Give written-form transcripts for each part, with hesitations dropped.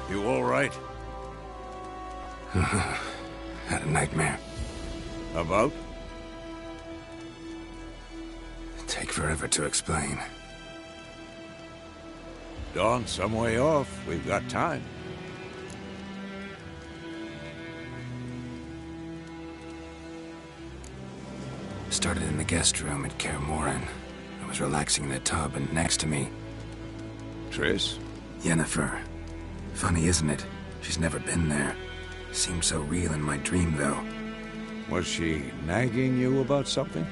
You all right? Had a nightmare. About? Take forever to explain. Dawn's some way off. We've got time. Started in the guest room at Kaer Morhen. I was relaxing in a tub, and next to me... Triss? Yennefer. Funny, isn't it? She's never been there. Seemed so real in my dream, though. Was she nagging you about something?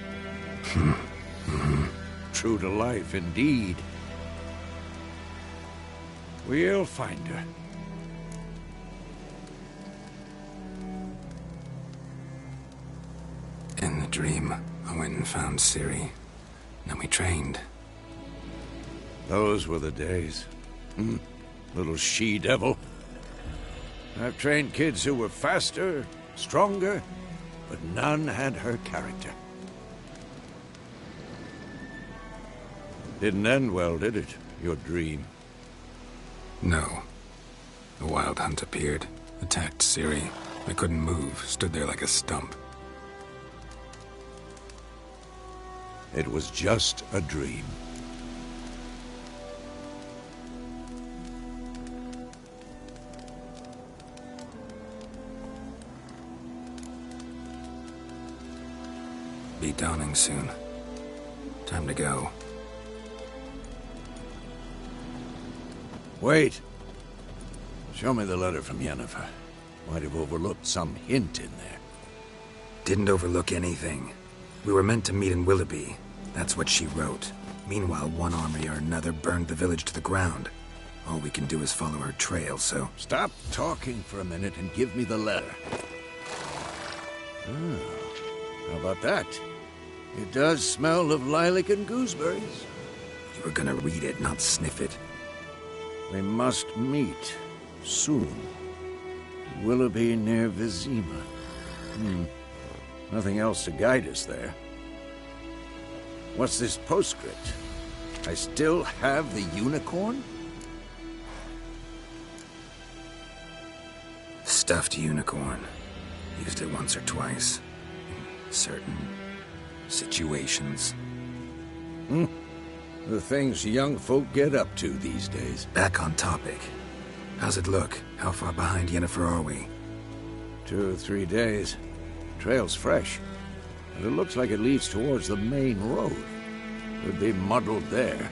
True to life, indeed. We'll find her. In the dream, I went and found Ciri. Then we trained. Those were the days. Little she-devil. I've trained kids who were faster, stronger, but none had her character. Didn't end well, did it? Your dream? No. The Wild Hunt appeared, attacked Ciri. I couldn't move, stood there like a stump. It was just a dream. Be dawning soon. Time to go. Wait. Show me the letter from Yennefer. Might have overlooked some hint in there. Didn't overlook anything. We were meant to meet in Willoughby. That's what she wrote. Meanwhile, one army or another burned the village to the ground. All we can do is follow her trail, so... Stop talking for a minute and give me the letter. How about that? It does smell of lilac and gooseberries. You were gonna read it, not sniff it. We must meet. Soon. Willoughby near Vizima. Nothing else to guide us there. What's this postscript? I still have the unicorn? Stuffed unicorn. Used it once or twice. In certain situations. The things young folk get up to these days. Back on topic. How's it look? How far behind Yennefer are we? 2 or 3 days. Trail's fresh. And it looks like it leads towards the main road. Could be muddled there.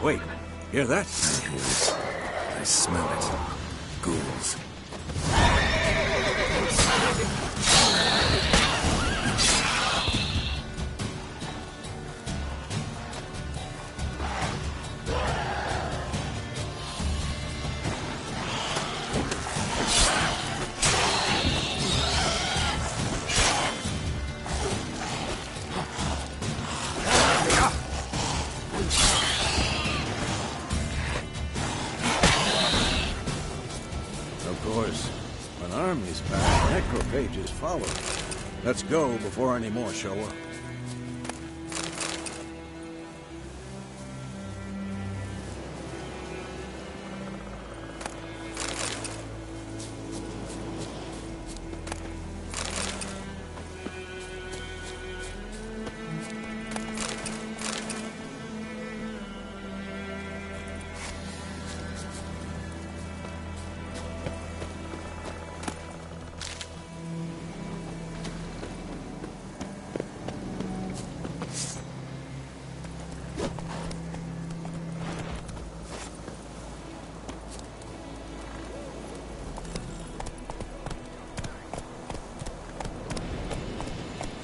Wait, hear that? I hear it. I smell it. Ghouls. Necrophages follow. Let's go before any more show up.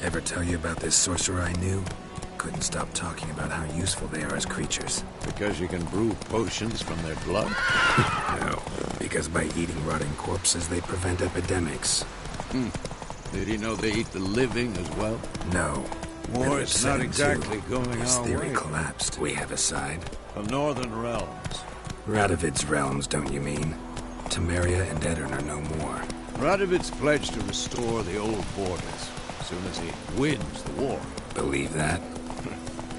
Ever tell you about this sorcerer I knew? Couldn't stop talking about how useful they are as creatures. Because you can brew potions from their blood? No, because by eating rotting corpses, they prevent epidemics. Did he know they eat the living as well? No. War's not exactly going His our theory way. collapsed. We have a side. The Northern Realms. Radovid's realms, don't you mean? Temeria and Edirn are no more. Radovid's pledged to restore the old borders as soon as he wins the war. Believe that?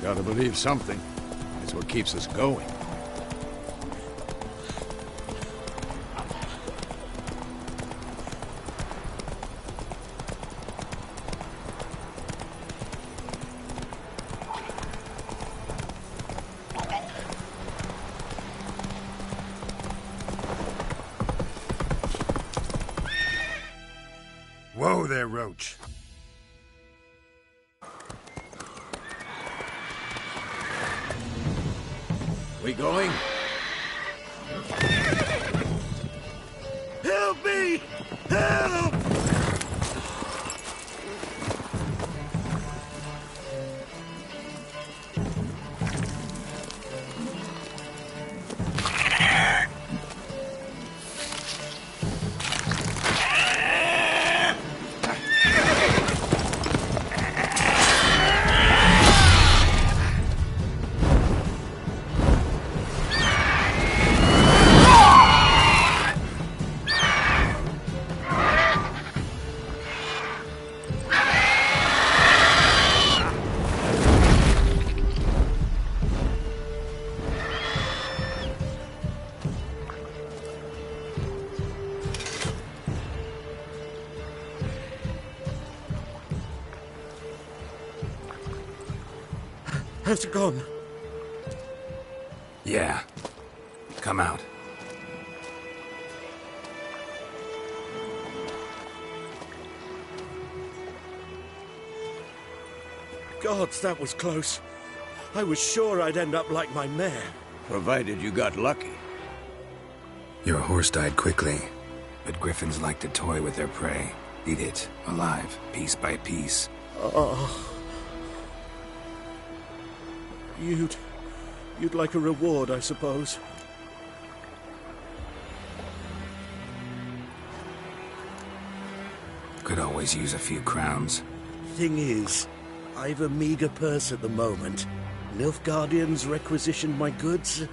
Gotta believe something. It's what keeps us going. Whoa there, Roach. We going? Help me! Help! Has it gone? Yeah. Come out. Gods, that was close. I was sure I'd end up like my mare. Provided you got lucky. Your horse died quickly, but griffins like to toy with their prey. Eat it, alive, piece by piece. Oh. You'd like a reward, I suppose. Could always use a few crowns. Thing is, I've a meager purse at the moment. Nilfgaardians requisitioned my goods.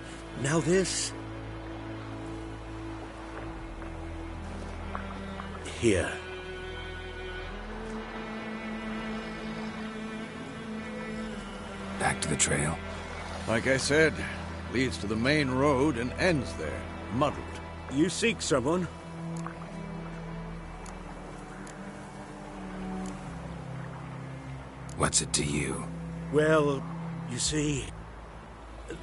Now this. Here. Back to the trail. Like I said, leads to the main road and ends there, muddled. You seek someone? What's it to you? Well, you see,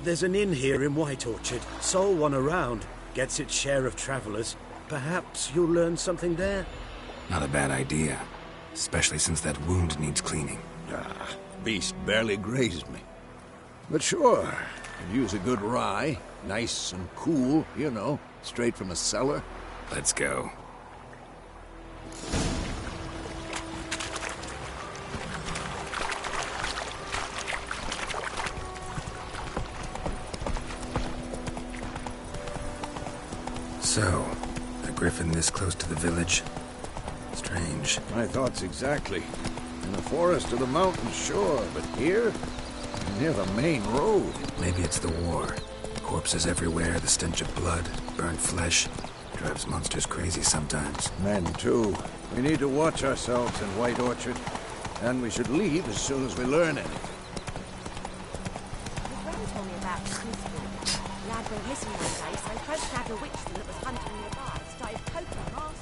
there's an inn here in White Orchard. Sole one around. Gets its share of travelers. Perhaps you'll learn something there? Not a bad idea. Especially since that wound needs cleaning. Beast barely grazed me. But sure, could use a good rye. Nice and cool, you know, straight from a cellar. Let's go. So, a griffin this close to the village? Strange. My thoughts exactly. In the forest or the mountains, sure, but here? Near the main road. Maybe it's the war. Corpses everywhere, the stench of blood, burnt flesh. Drives monsters crazy sometimes. Men, too. We need to watch ourselves in White Orchard. And we should leave as soon as we learn anything. My friend told me about Smithfield. Lad went missing one day, so folks had a witch that was hunting nearby. Started poking him arse.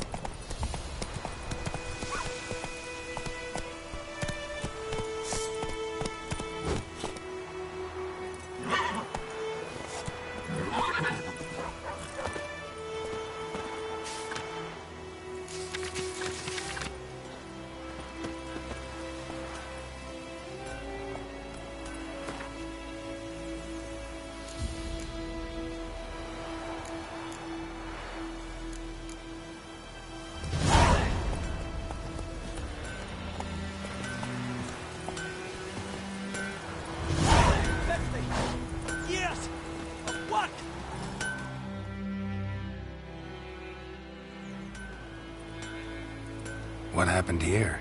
What happened here?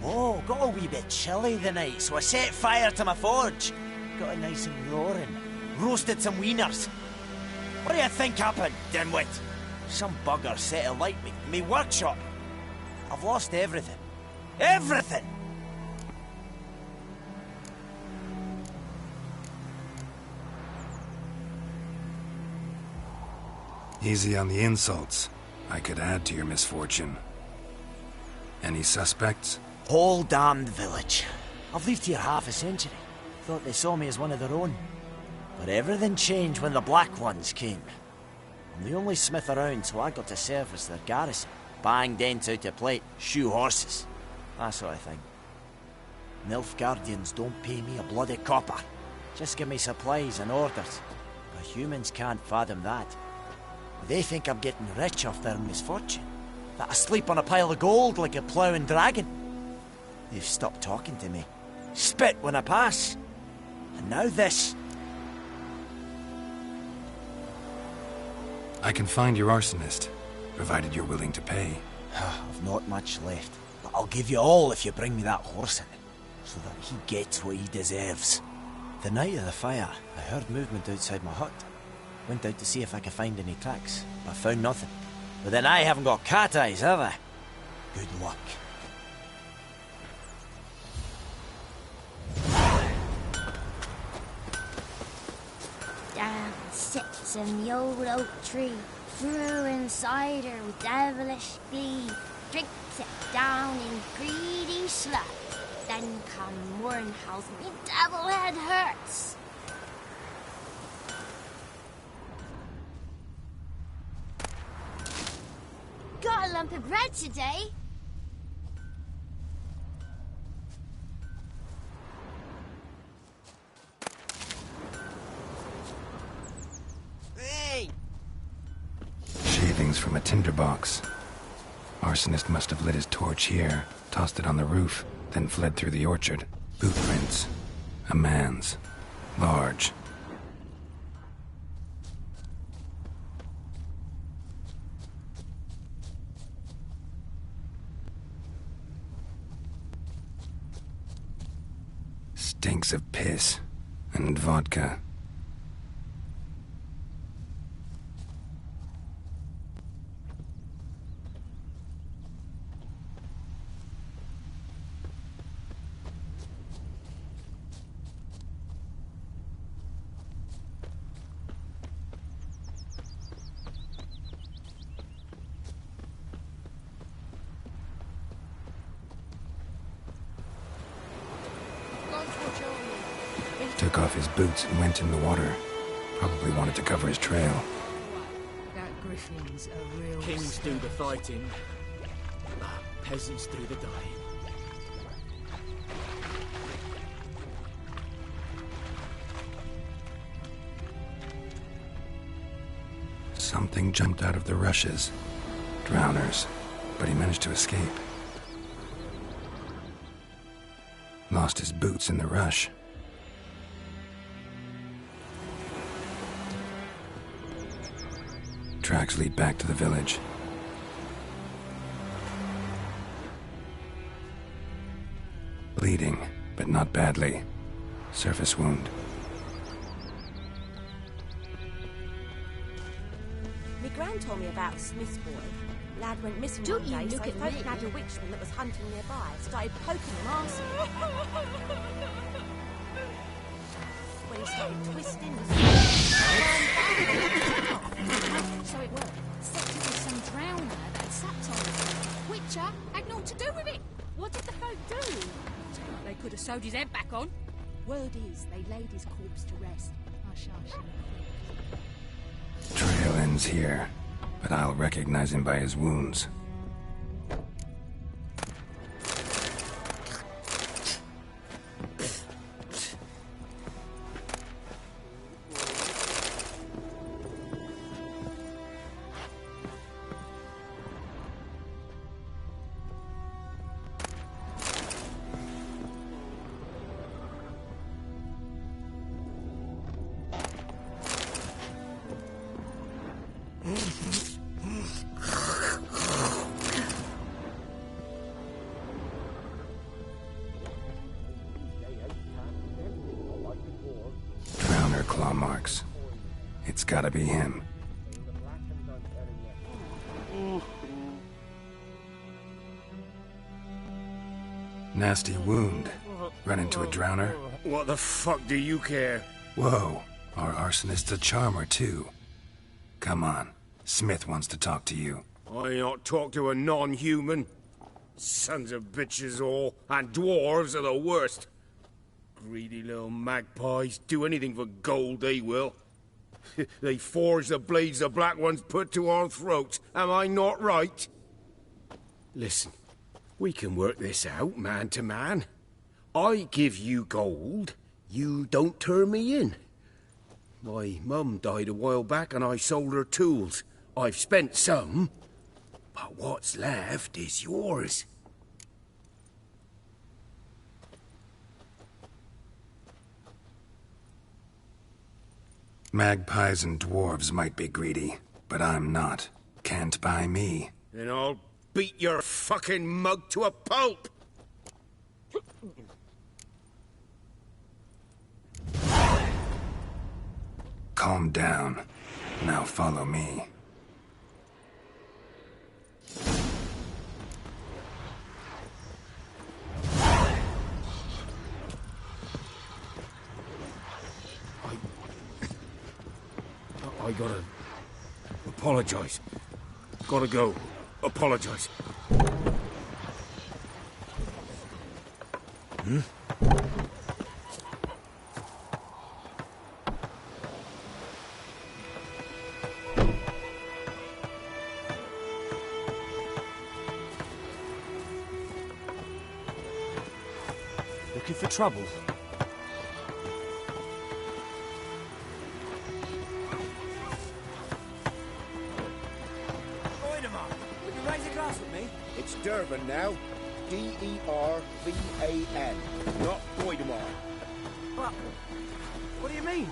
Oh, got a wee bit chilly the night, so I set fire to my forge. Got it nice and roaring. Roasted some wieners. What do you think happened, dimwit? Some bugger set alight me workshop. I've lost everything. Everything! Easy on the insults. I could add to your misfortune. Any suspects? Whole damned village. I've lived here half a century. Thought they saw me as one of their own. But everything changed when the Black Ones came. I'm the only smith around, so I got to service their garrison. Bang dents out of plate, shoe horses. That sort of thing. Nilfgaardians don't pay me a bloody copper. Just give me supplies and orders. But humans can't fathom that. They think I'm getting rich off their misfortune. That I sleep on a pile of gold like a ploughing dragon. They've stopped talking to me. Spit when I pass. And now this. I can find your arsonist, provided you're willing to pay. I've not much left, but I'll give you all if you bring me that horse in, so that he gets what he deserves. The night of the fire, I heard movement outside my hut. Went out to see if I could find any tracks, but found nothing. But then I haven't got cat eyes, have I? Good luck. Down sits in the old oak tree, brewing cider with devilish glee. Drinks it down in greedy sluts. Then come morn howls me devil head hurts. Got a lump of bread today? Hey! Shavings from a tinderbox. Arsonist must have lit his torch here, tossed it on the roof, then fled through the orchard. Boot prints. A man's. Large. Stinks of piss and vodka. Took off his boots and went in the water. Probably wanted to cover his trail. That Griffin's a real Kings do the fighting, peasants do the dying. Something jumped out of the rushes. Drowners. But he managed to escape. Lost his boots in the rush. Tracks lead back to the village. Bleeding, but not badly. Surface wound. Me gran told me about a Smith's boy. Lad went missing Don't one you day, look so at folk me. nabbed a witchman that was hunting nearby. Started poking him arsehole. When he started twisting, So it worked. Except it was some drowner that had sapped on it. Witcher had naught to do with it. What did the folk do? They could have sewed his head back on. Word is, they laid his corpse to rest. Hush, hush. Trail ends here, but I'll recognize him by his wounds. Drowner claw marks. It's gotta be him. Nasty wound. Run into a drowner? What the fuck do you care? Whoa, our arsonist's a charmer too. Come on, Smith wants to talk to you. I not talk to a non-human. Sons of bitches all, and dwarves are the worst. Greedy little magpies, do anything for gold, they will. They forge the blades the Black Ones put to our throats. Am I not right? Listen, we can work this out, man to man. I give you gold, you don't turn me in. My mum died a while back and I sold her tools. I've spent some, but what's left is yours. Magpies and dwarves might be greedy, but I'm not. Can't buy me. Then I'll beat your fucking mug to a pulp! Calm down. Now follow me. I gotta apologize. Gotta go. Apologize. Hmm? Looking for trouble? It's Dervan now. D-E-R-V-A-N. Not Voidemar. What do you mean?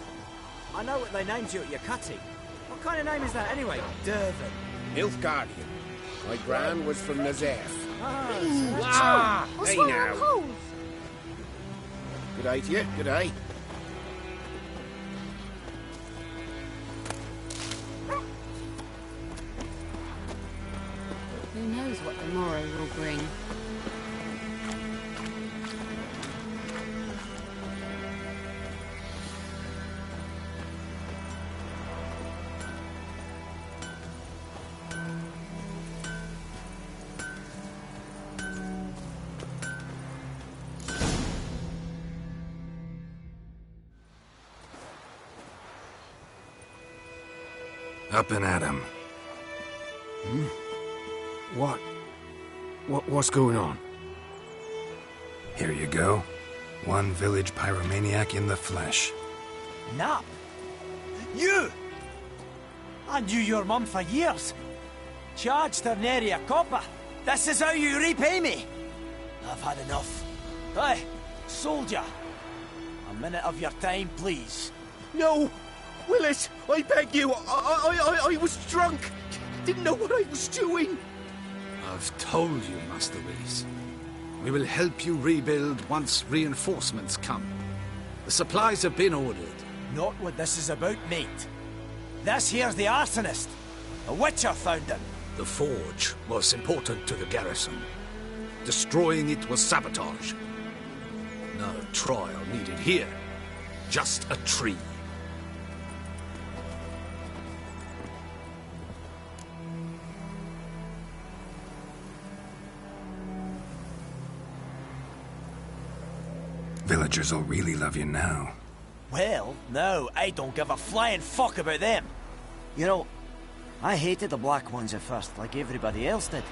I know what they named you at your cutting. What kind of name is that anyway? Dervan. Nilfgaardian. My gran was from Nazeth. What's Hey wrong, now. Cole? Good day to you. Good day. Who knows what the morrow will bring? Up and at 'em. What's going on? Here you go. One village pyromaniac in the flesh. Nap? You! I knew your mum for years. Charged her nary a copper. This is how you repay me. I've had enough. Hey, soldier. A minute of your time, please. No! Willis, I beg you. I was drunk. Didn't know what I was doing. I've told you, Master Willis. We will help you rebuild once reinforcements come. The supplies have been ordered. Not what this is about, mate. This here's the arsonist. A witcher found him. The forge was important to the garrison. Destroying it was sabotage. No trial needed here. Just a tree. Villagers will really love you now. Well, no, I don't give a flying fuck about them. You know, I hated the Black Ones at first, like everybody else did.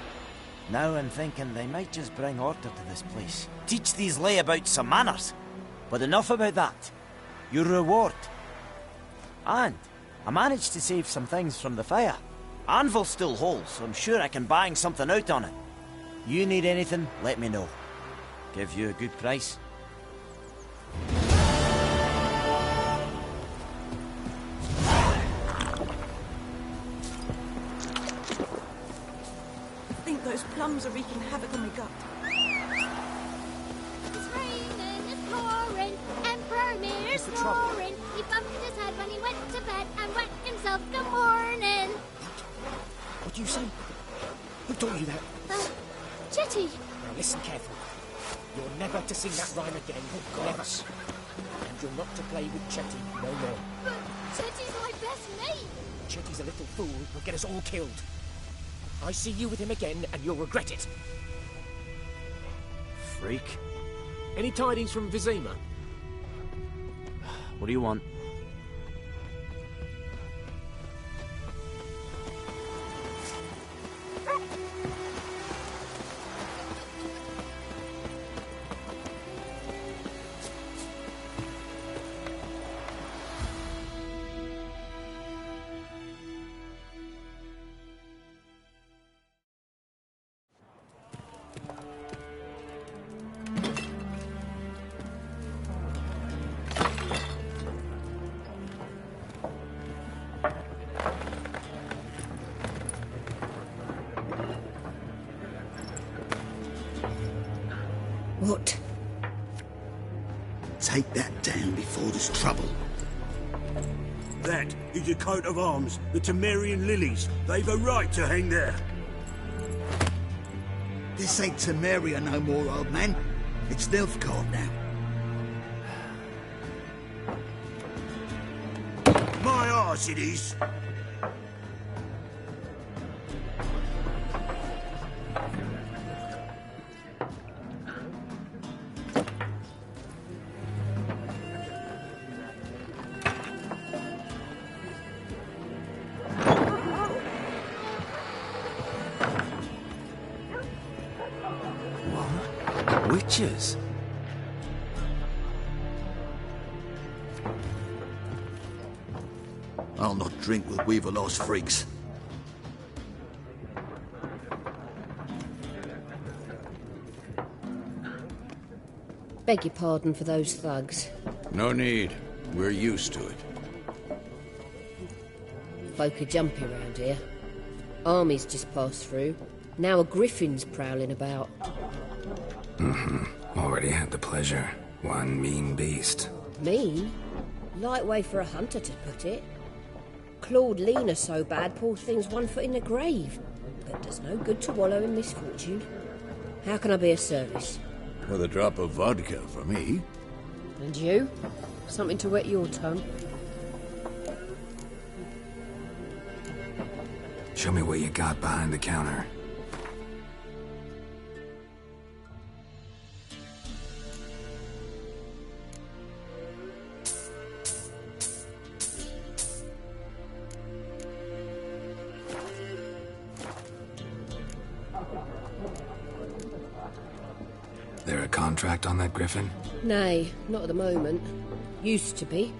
Now I'm thinking they might just bring order to this place. Teach these layabouts some manners. But enough about that. Your reward. And I managed to save some things from the fire. Anvil's still whole, so I'm sure I can bang something out on it. You need anything, let me know. Give you a good price. I think those plums are wreaking havoc on my gut. It's raining, it's pouring, Emperor Mirror's snoring. He bumped his head when he went to bed and wet himself good morning. What do you say? Who taught you that? Jetty. Now listen carefully. You're never to sing that rhyme again. Never. And you're not to play with Chetty no more. But Chetty's my best mate. Chetty's a little fool who'll get us all killed. I see you with him again, and you'll regret it. Freak. Any tidings from Vizima? What do you want? What? Take that down before there's trouble. That is a coat of arms, the Temerian lilies. They've a right to hang there. This ain't Temeria no more, old man. It's Nilfgaard now. My arse it is. Witches? I'll not drink with Weaverlost freaks. Beg your pardon for those thugs. No need. We're used to it. Folk are jumpy round here. Armies just passed through. Now a griffin's prowling about. Already had the pleasure. One mean beast. Mean? Light way for a hunter to put it. Clawed Lena so bad, poor thing's 1 foot in the grave. But does no good to wallow in misfortune. How can I be of service? With a drop of vodka for me. And you? Something to wet your tongue? Show me what you got behind the counter. There a contract on that griffin? Nay, not at the moment. Used to be.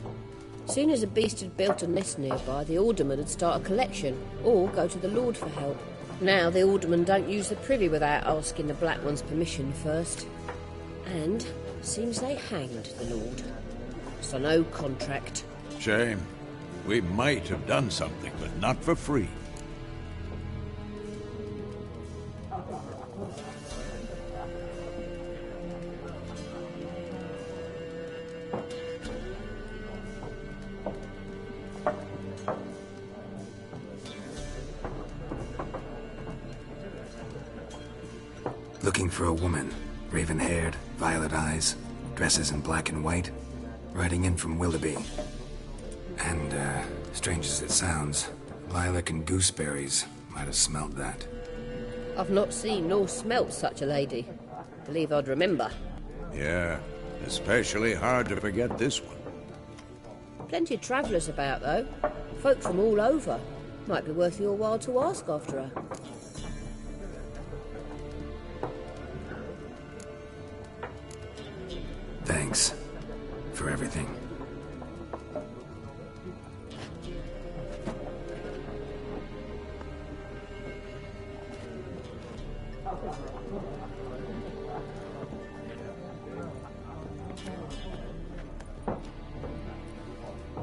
Soon as a beast had built a nest nearby, the alderman would start a collection, or go to the Lord for help. Now the alderman don't use the privy without asking the Black One's permission first. And seems they hanged the Lord. So no contract. Shame. We might have done something, but not for free. Looking for a woman. Raven-haired, violet eyes, dresses in black and white. Riding in from Willoughby. And, strange as it sounds, lilac and gooseberries might have smelt that. I've not seen nor smelt such a lady. Believe I'd remember. Yeah, especially hard to forget this one. Plenty of travellers about, though. Folk from all over. Might be worth your while to ask after her. Thanks for everything.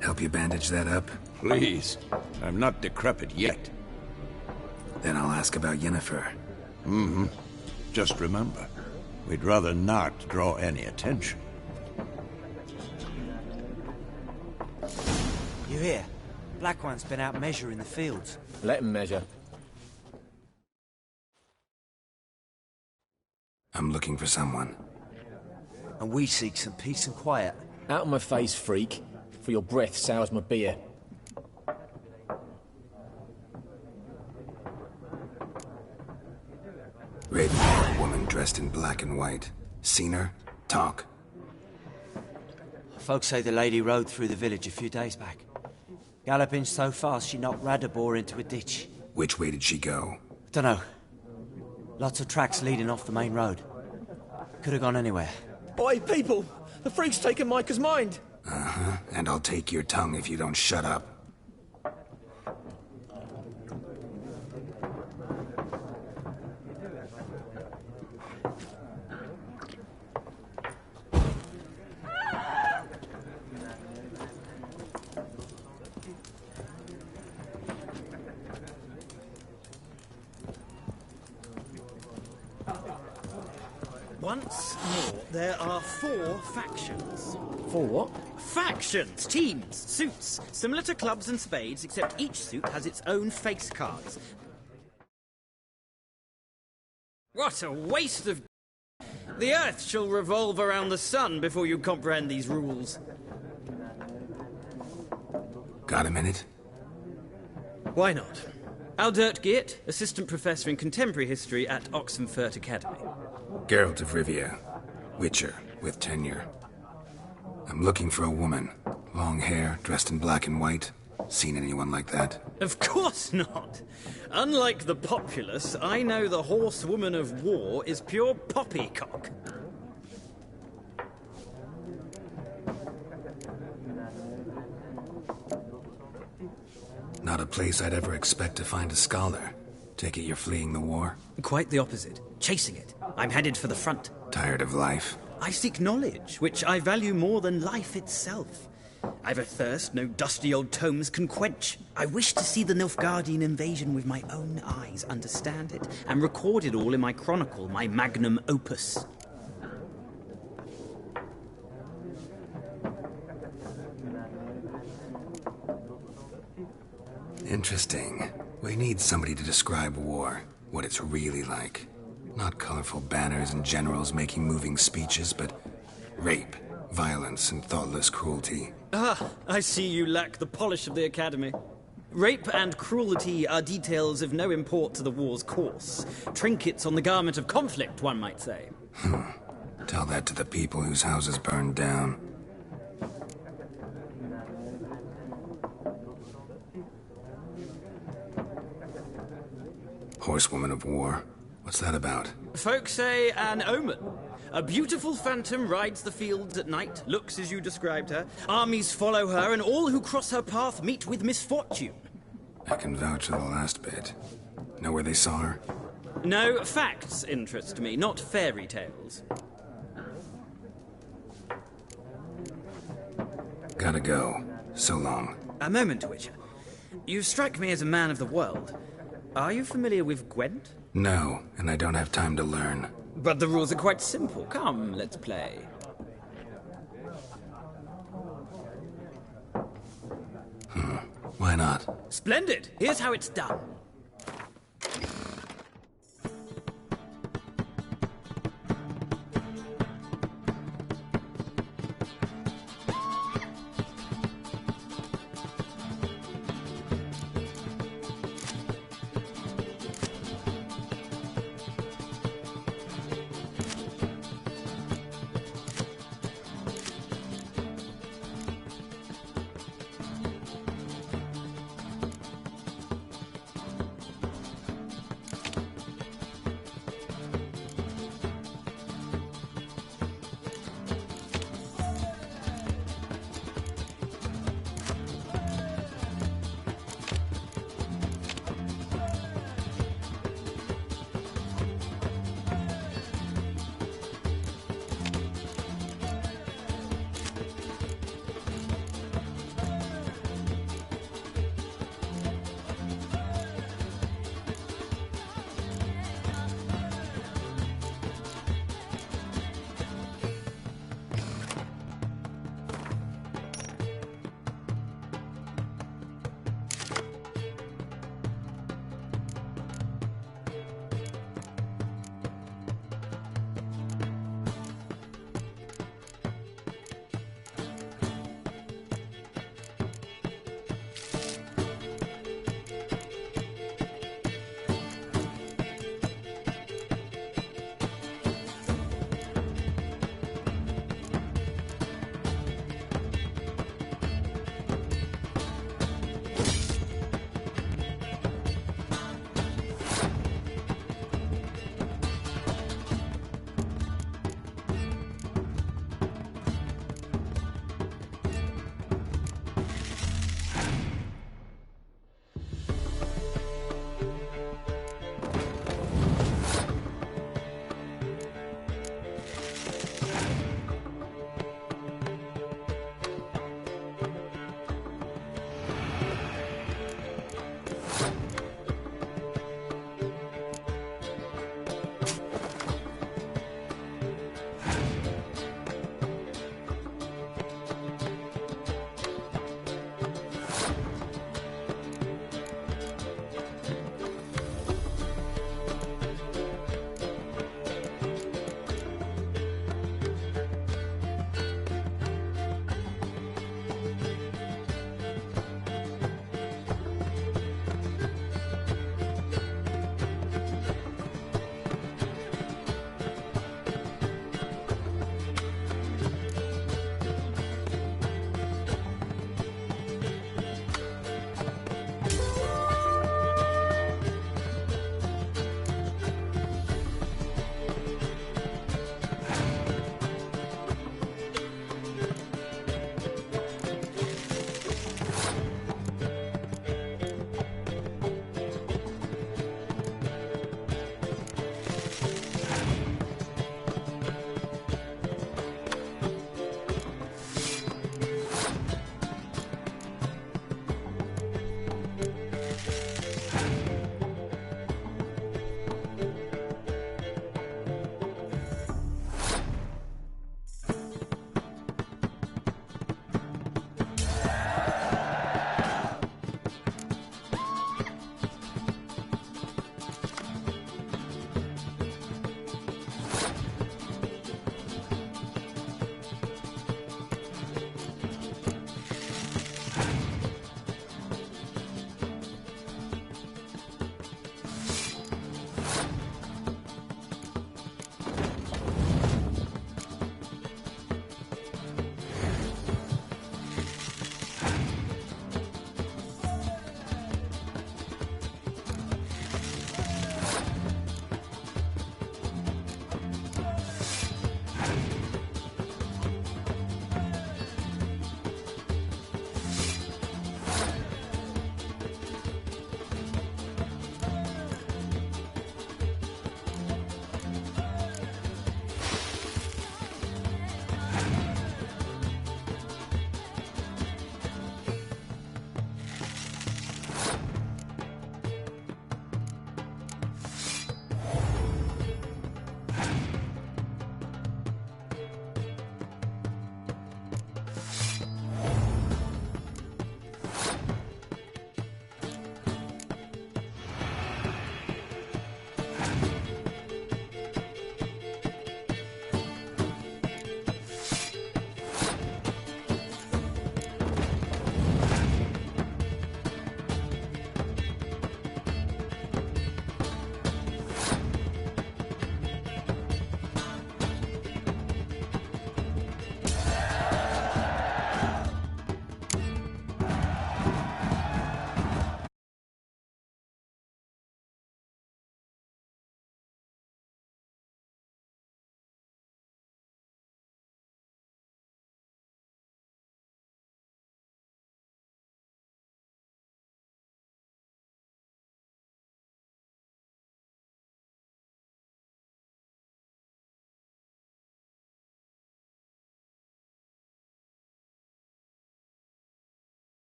Help you bandage that up? Please. I'm not decrepit yet. Then I'll ask about Yennefer. Mm-hmm. Just remember, we'd rather not draw any attention. You hear? Black One's been out measuring the fields. Let him measure. I'm looking for someone. And we seek some peace and quiet. Out of my face, freak, for your breath sours my beer. Raven, woman dressed in black and white. Seen her? Talk. Folks say the lady rode through the village a few days back. Galloping so fast she knocked Radabor into a ditch. Which way did she go? Dunno. Lots of tracks leading off the main road. Could have gone anywhere. Boy, people! The freak's taken Micah's mind! Uh-huh. And I'll take your tongue if you don't shut up. Once more, there are 4 factions. 4 what? Factions! Teams! Suits! Similar to clubs and spades, except each suit has its own face cards. What a waste of... The Earth shall revolve around the sun before you comprehend these rules. Got a minute? Why not? Aldert Geert, Assistant Professor in Contemporary History at Oxenfurt Academy. Geralt of Rivia. Witcher, with tenure. I'm looking for a woman. Long hair, dressed in black and white. Seen anyone like that? Of course not! Unlike the populace, I know the horsewoman of war is pure poppycock. Not a place I'd ever expect to find a scholar. Take it you're fleeing the war? Quite the opposite. Chasing it. I'm headed for the front. Tired of life? I seek knowledge, which I value more than life itself. I've a thirst no dusty old tomes can quench. I wish to see the Nilfgaardian invasion with my own eyes, understand it, and record it all in my chronicle, my magnum opus. Interesting. We need somebody to describe war, what it's really like. Not colorful banners and generals making moving speeches, but rape, violence, and thoughtless cruelty. Ah, I see you lack the polish of the Academy. Rape and cruelty are details of no import to the war's course. Trinkets on the garment of conflict, one might say. Tell that to the people whose houses burned down. Horsewoman of War. What's that about? Folks say an omen. A beautiful phantom rides the fields at night, looks as you described her. Armies follow her, and all who cross her path meet with misfortune. I can vouch for the last bit. Know where they saw her? No, facts interest me, not fairy tales. Gotta go. So long. A moment, Witcher. You strike me as a man of the world. Are you familiar with Gwent? No, and I don't have time to learn. But the rules are quite simple. Come, let's play. Why not? Splendid! Here's how it's done.